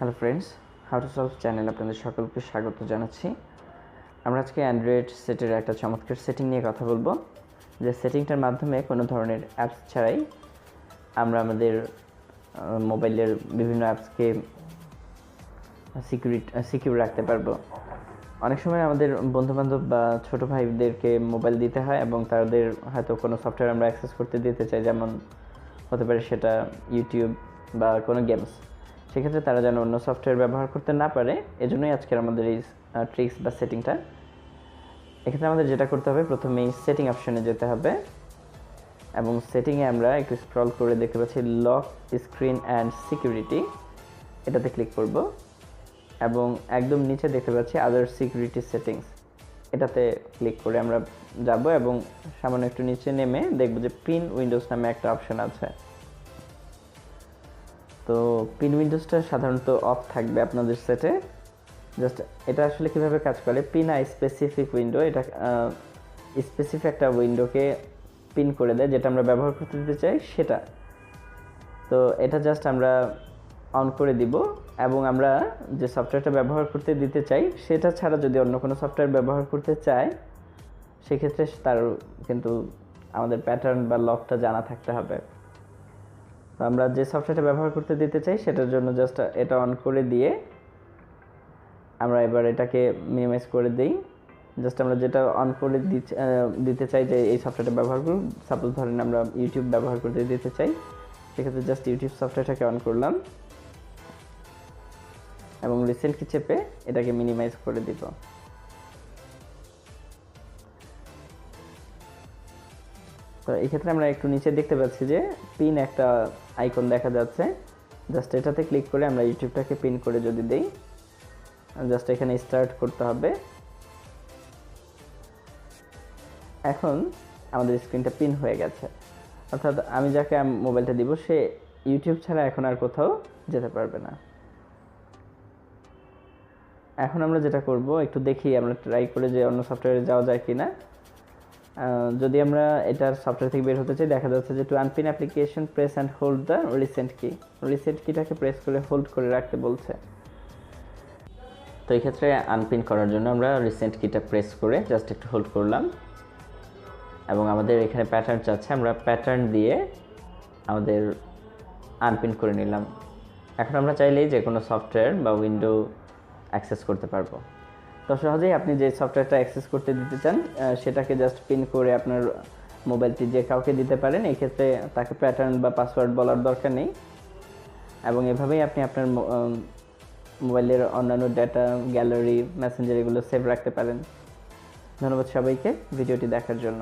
Hello friends, how to solve channel আপনাদের সকলকে স্বাগত জানাচ্ছি। আমরা আজকে অ্যান্ড্রয়েড সেটের একটা চমৎকার সেটিং নিয়ে কথা বলবো, যে সেটিংটার মাধ্যমে কোনো ধরনের অ্যাপস ছাড়াই আমরা আমাদের মোবাইলের বিভিন্ন অ্যাপসকে সিকিউর রাখতে পারবো। অনেক সময় আমাদের বন্ধুবান্ধব বা ছোটো ভাইদেরকে মোবাইল দিতে হয় এবং তাদের হয়তো কোনো সফটওয়্যার আমরা অ্যাক্সেস করতে দিতে চাই, যেমন হতে পারে সেটা ইউটিউব বা কোনো গেমস। সেক্ষেত্রে তারা যেন অন্য সফটওয়্যার ব্যবহার করতে না পারে, এজন্যই আজকের আমাদের এই ট্রিক্স বা সেটিংটা। এক্ষেত্রে আমাদের যেটা করতে হবে, প্রথমেই সেটিং অপশনে যেতে হবে এবং সেটিংয়ে আমরা একটু স্ক্রল করে দেখতে পাচ্ছি লক স্ক্রিন অ্যান্ড সিকিউরিটি, এটাতে ক্লিক করব এবং একদম নিচে দেখতে পাচ্ছি আদার সিকিউরিটি সেটিংস, এটাতে ক্লিক করে আমরা যাব এবং সামান্য একটু নিচে নেমে দেখব যে পিন উইন্ডোজ নামে একটা অপশন আছে। তো পিন উইন্ডোজটা সাধারণত অফ থাকবে আপনাদের সেটে। জাস্ট এটা আসলে কিভাবে কাজ করে, পিন আই স্পেসিফিক উইন্ডো, এটা স্পেসিফিক একটা উইন্ডোকে পিন করে দেয় যেটা আমরা ব্যবহার করতে দিতে চাই সেটা। তো এটা জাস্ট আমরা অন করে দিব এবং আমরা যে সফটওয়্যারটা ব্যবহার করতে দিতে চাই সেটা ছাড়া যদি অন্য কোনো সফটওয়্যার ব্যবহার করতে চায়, সেক্ষেত্রে তার কিন্তু আমাদের প্যাটার্ন বা লকটা জানা থাকতে হবে। তো আমরা যে সফটওয়্যারটা ব্যবহার করতে দিতে চাই সেটার জন্য জাস্ট এটা অন করে দিয়ে আমরা এবার এটাকে মিনিমাইজ করে দিই। জাস্ট আমরা যেটা অন করে দিতে চাই যে এই সফটওয়্যারটা ব্যবহার করুন, সাপোজ ধরেন আমরা ইউটিউব ব্যবহার করতে দিতে চাই, সেক্ষেত্রে জাস্ট ইউটিউব সফটওয়্যারটাকে অন করলাম এবং রিসেন্ট কি চেপে এটাকে মিনিমাইজ করে দিব। তো এই ক্ষেত্রে আমরা একটু নিচে দেখতে পাচ্ছি যে পিন একটা আইকন দেখা যাচ্ছে, জাস্ট এটাতে ক্লিক করে আমরা ইউটিউবটাকে পিন করে যদি দেই, জাস্ট এখানে স্টার্ট করতে হবে। এখন আমাদের স্ক্রিনটা পিন হয়ে গেছে, অর্থাৎ আমি যাকে মোবাইলটা দিব সে ইউটিউব ছাড়া এখন আর কোথাও যেতে পারবে না। এখন আমরা যেটা করব, একটু দেখি আমরা ট্রাই করে যে অন্য সফটওয়্যারে যাওয়া যায় কি না। যদি আমরা এটার সফটওয়্যার থেকে বের হতে চাই, দেখা যাচ্ছে যে to unpin application press and hold the recent কিটাকে প্রেস করে হোল্ড করে রাখতে বলছে। তো এই ক্ষেত্রে আনপিন করার জন্য আমরা রিসেন্ট কিটা প্রেস করে জাস্ট একটু হোল্ড করলাম এবং আমাদের এখানে প্যাটার্ন চাচ্ছে, আমরা প্যাটার্ন দিয়ে আমাদের আনপিন করে নিলাম। এখন আমরা চাইলেই যে কোনো সফটওয়্যার বা উইন্ডো অ্যাক্সেস করতে পারবো। তো সহজেই আপনি যে সফটওয়্যারটা অ্যাক্সেস করতে দিতে চান সেটাকে জাস্ট পিন করে আপনার মোবাইলটি যে কাউকে দিতে পারেন, এই ক্ষেত্রে তাকে প্যাটার্ন বা পাসওয়ার্ড বলার দরকার নেই এবং এভাবেই আপনি আপনার মোবাইলের অন্যান্য ডেটা, গ্যালারি, মেসেঞ্জার এগুলো সেভ রাখতে পারেন। ধন্যবাদ সবাইকে ভিডিওটি দেখার জন্য।